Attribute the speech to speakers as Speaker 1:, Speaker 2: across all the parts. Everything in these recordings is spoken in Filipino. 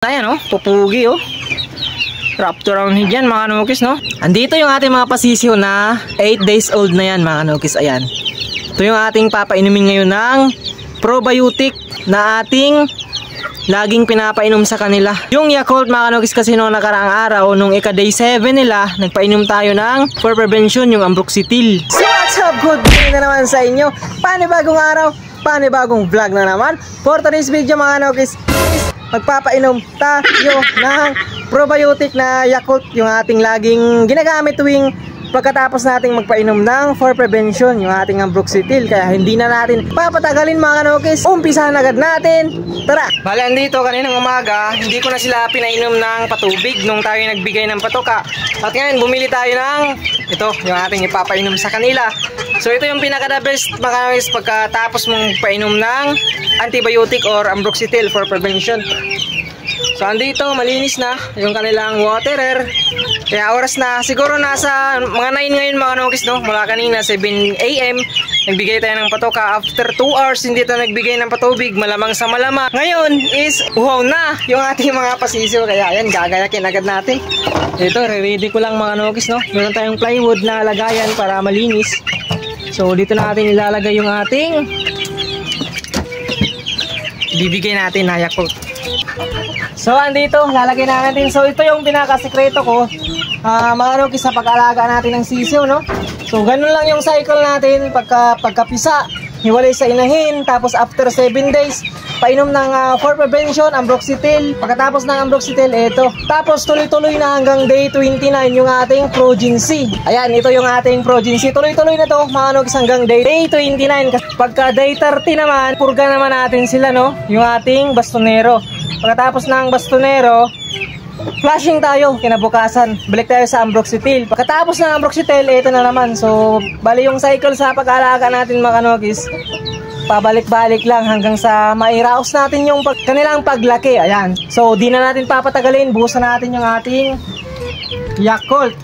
Speaker 1: Ayan pupugi wrapped around dyan mga kanukis Andito yung ating mga pasisiw na 8 days old na yan mga kanukis. Ayan. Ito yung ating papainumin ngayon ng probiotic na ating laging pinapainom sa kanila. Yung Yakult mga kanukis kasi nung nakaraang araw, nung ika-day 7 nila, nagpainom tayo ng for prevention yung Ambroxetil. So what's up? Good day na naman sa inyo. Panibagong araw, panibagong vlog na naman. For today's video mga kanukis, magpapainom tayo ng probiotic na Yakult, yung ating laging ginagamit tuwing pagkatapos nating magpainom ng for prevention, yung ating Ambroxetil. Kaya hindi na natin papatagalin mga kanukis, umpisahan agad natin. Tara! Bale, andito kaninang umaga, hindi ko na sila pinainom ng patubig nung tayo nagbigay ng patoka. At ngayon, bumili tayo ng ito, yung ating ipapainom sa kanila. So ito yung pinaka-the best mga kanukis pagkatapos mong painom ng antibiotic or Ambroxetil for prevention. So andito, malinis na yung kanilang waterer. Kaya oras na, siguro nasa mga 9 ngayon mga kanukis mula kanina 7 AM nagbigay tayo ng patoka. After 2 hours hindi tayo nagbigay ng patubig, malamang sa malamang ngayon is uhaw na yung ating mga pasisiw. Kaya ayan, gagayakin agad natin. Ito, re-ready ko lang mga kanukis meron tayong plywood na lagayan para malinis. So dito natin ilalagay yung ating bibigay natin na Yakult. So andito, lalagay natin. So ito yung pinakasekreto ko mga kanukis sa pag-alaga natin ng sisiw So ganun lang yung cycle natin. Pagkapisa, hiwalay sa inahin. Tapos after 7 days, painom ng for prevention, Ambroxetil. Pagkatapos ng Ambroxetil, ito. Tapos tuloy-tuloy na hanggang day 29 yung ating Progency. Ayan, ito yung ating Progency. Tuloy-tuloy na to mga kanukis hanggang day 29. Pagka day 30 naman, purga naman natin sila yung ating bastonero. Pagkatapos ng bastonero, flushing tayo kinabukasan. Balik tayo sa Ambroxetil. Pagkatapos ng Ambroxetil, ito na naman. So, bali yung cycle sa pag-aalaga natin mga kanukis, pabalik-balik lang hanggang sa mairaos natin yung kanilang paglaki. Ayan. So, di na natin papatagalin. Buhusan natin yung ating Yakult.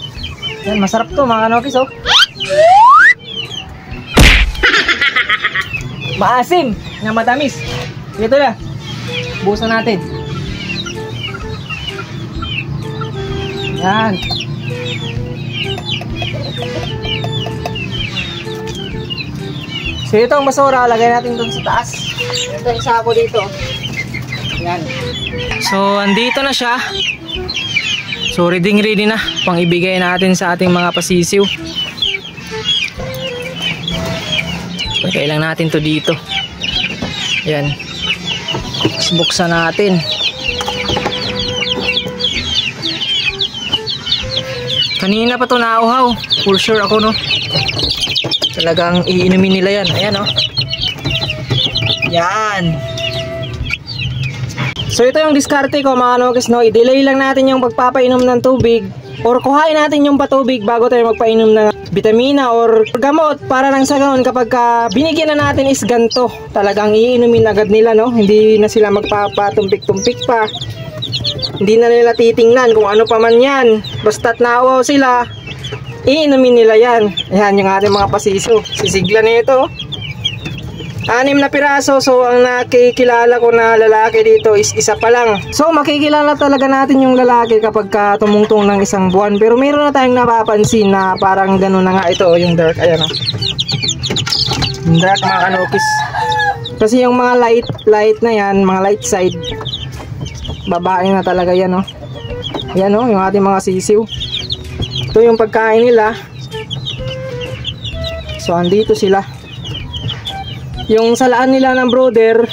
Speaker 1: Ayan, masarap to mga kanukis maasim na matamis. Ito na. Buhusan natin. Yan. So ito ang basura, lagay natin dun sa taas. Ito yung sako dito. Yan. So andito na siya. So ready na pang ibigay natin sa ating mga pasisiw. Lagay lang natin to dito. Yan. Buksan natin. Kanina pa to nauhaw. For sure ako talagang iinumin nila yan. Ayan Yan. So ito yung diskarte ko mga kanukis i-delay lang natin yung pagpapainom ng tubig or kuhain natin yung patubig bago tayo magpainom ng vitamina or gamot para lang sa ganoon kapag binigyan na natin is ganto. Talagang iinumin agad nila hindi na sila magpapatumpik-tumpik pa. Hindi na nila titingnan kung ano pa man yan. Basta't nauwaw sila, iinumin nila yan. Ayan yung ating mga pasiso. Sisigla nito 6 na piraso. So ang nakikilala ko na lalaki dito is isa pa lang. So makikilala talaga natin yung lalaki kapag tumungtong ng 1 buwan. Pero meron na tayong napapansin na parang gano'n na nga ito yung dark. Ayan yung dark mga kanukis. Kasi yung mga light na yan, mga light side, babae na talaga yan Yan yung ating mga sisiw. Ito yung pagkain nila. So andito sila. Yung salaan nila ng brother,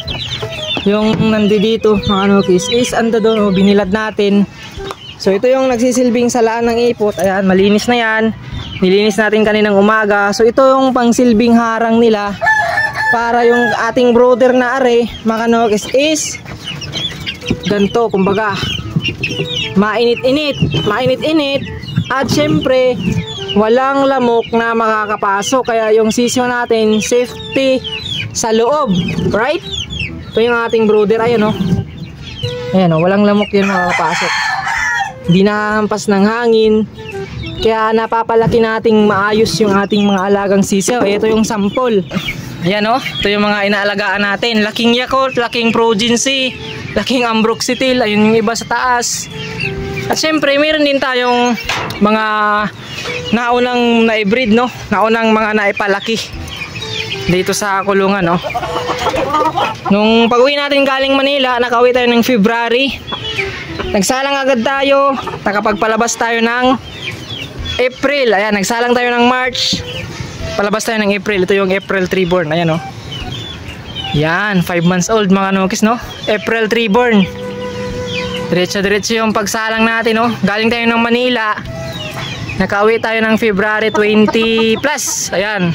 Speaker 1: yung nandito mga kanukis is ando doon binilad natin. So ito yung nagsisilbing salaan ng ipot. Ayan, malinis na yan. Nilinis natin kaninang umaga. So ito yung pangsilbing harang nila para yung ating brother na are mga kanukis is ganto, kumbaga mainit-init at syempre walang lamok na makakapasok. Kaya yung sisiw natin safety sa loob, right? Ito yung ating brother. Ayan walang lamok yun makakapasok. Hindi nahampas ng hangin. Kaya napapalaki nating maayos yung ating mga alagang sisiw. Ito yung sample. Ayan ito yung mga inaalagaan natin. Laking Yakult, laking Progency, laking ambroxetil, ayun yung iba sa taas. At syempre, meron din tayong mga naunang na-breed, no? Naunang mga naipalaki dito sa kulungan, no? Nung pag-uwi natin galing Manila, nakauwi tayo ng February. Nagsalang agad tayo, nakapagpalabas tayo ng April. Ayan, nagsalang tayo ng March. Palabas tayo ng April. Ito yung April 3 born. Ayan, no? Yan, 5 months old mga kanukis, no? April 3 born. Diretso-diretso yung pagsalang natin, no? Galing tayo ng Manila. Nakauwi tayo ng February 20 plus. Ayan.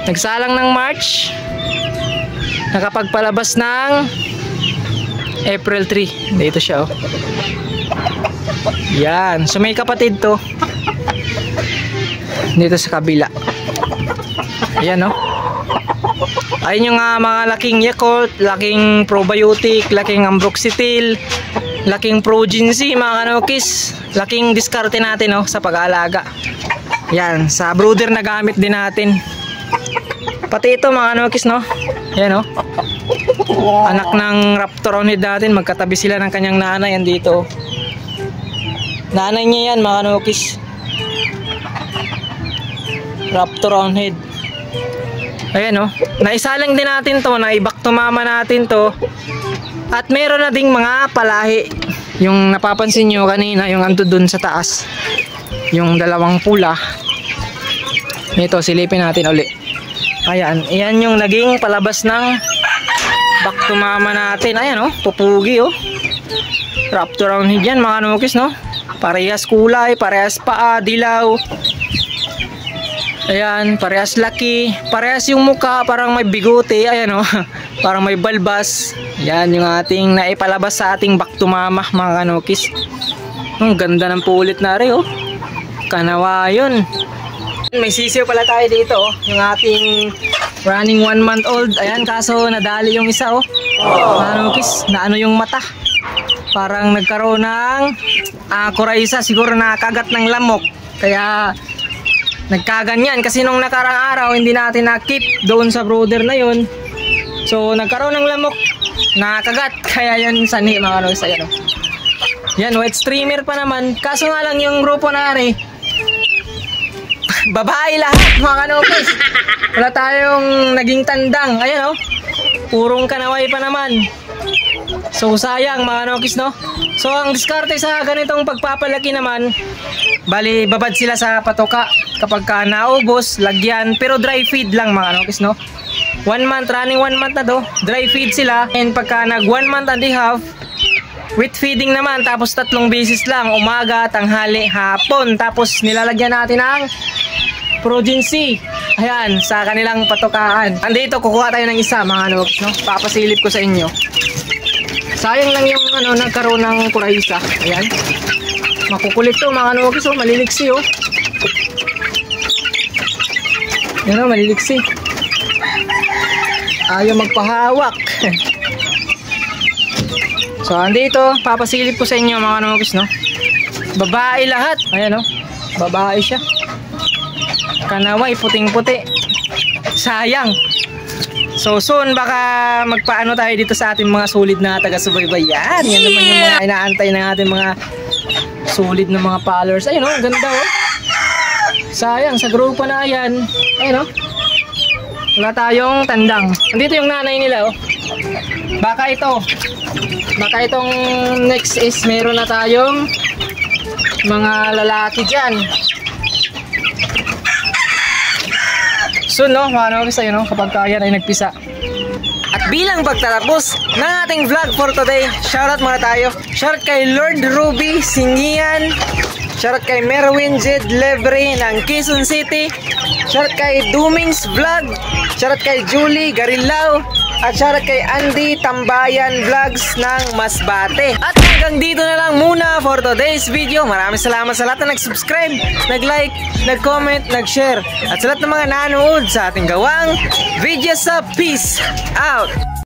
Speaker 1: Nagsalang ng March. Nakapagpalabas ng April 3. Dito siya, oh. Yan. So may kapatid to. Dito sa kabila. Ayan, no? Ayun yung mga laking Yakult, laking probiotic, laking ambroxetil, laking progency mga kanukis. Laking diskarte natin, no, sa pag-aalaga. Yan, sa brooder na gamit din natin. Pati ito mga kanukis, no. Yan, no. Anak ng Raptoronid natin, magkatabi sila ng kanyang nanay. Yan dito. Nanay niya yan mga kanukis. Raptoronid. Ayan, oh. Naisalang din natin to, naibak to mama natin to. At meron na ding mga palahi. Yung napapansin nyo kanina, yung ando dun sa taas. Yung dalawang pula. Ito, silipin natin uli. Ayan, ayan yung naging palabas ng back to mama natin. Ayan, oh, pupugi, oh. Raptoronid yan mga kanukis, no. Parehas kulay, parehas paa, dilaw. Ayan, parehas laki, parehas yung muka, parang may bigote, ayan, o, parang may balbas. Yan yung ating naipalabas sa ating back to mama mga kanukis. Ang ganda ng pulit na rin, oh. Kanawa yun. May sisiyo pala tayo dito, oh. Yung ating running 1 month old. Ayan, kaso nadali yung isa, oh. Mga kanukis, na ano yung mata. Parang nagkaroon ng kuraysa, siguro nakagat ng lamok. Kaya nagkaganyan kasi nung nakarang araw hindi natin na-keep doon sa brooder na yun. So nagkaroon ng lamok, nakagat, kaya yun sani mga kanukis. Ayan, oh. Yan, white streamer pa naman. Kaso nga lang yung grupo na ari, babae lahat mga kanukis. Wala tayong naging tandang. Ayan, oh. Purong kanaway pa naman. So sayang mga kanukis, no. So ang diskarte sa ganitong pagpapalaki naman, bali babad sila sa patoka. Kapag ka naubos, lagyan, pero dry feed lang mga kanukis, no. 1 month, running 1 month na to, dry feed sila. And pagka nag 1 month and a half, wet feeding naman, tapos 3 beses lang, umaga, tanghali, hapon. Tapos nilalagyan natin ng progency. Ayan, sa kanilang patokaan. Andito, kukuha tayo ng isa mga kanukis, no. Papasilip ko sa inyo. Sayang lang yung ano, nagkaroon ng kuraysa. Ayan. Makukulit to mga kanukis, oh, maliliksi, oh. Yan, oh, maliliksi. Ayaw magpahawak. So andito, papasilip ko sa inyo mga kanukis, no. Babae lahat. Ayan, oh. Babae siya. Kanaway, puting-puti. Sayang. So soon baka magpaano tayo dito sa ating mga sulit na taga-subaybay. Yan naman yung mga inaantay ng ating mga sulit na mga followers. Ayun, oh, ang ganda, oh. Sayang sa grupo na yan. Ayun, oh. Wala tayong tandang. Andito yung nanay nila, oh. Baka ito. Baka itong next is meron na tayong mga lalaki dyan. So no, ano kasi yun, no? Kapag kaya ay nagpisa. At bilang pagtatapos ng ating vlog for today, shoutout muna tayo. Shoutout kay Lord Ruby Singian. Shoutout kay Merwin Jed Lebre ng Quezon City. Shoutout kay Dumings Vlog. Shoutout kay Julie Garilao. At shoutout kay Andy Tambayan Vlogs ng Masbate. At hanggang dito na lang muna for today's video. Maraming salamat sa lahat na nag-subscribe, nag-like, nag-comment, nag-share. At sa lahat ng mga nanood sa ating gawang video sa Peace Out!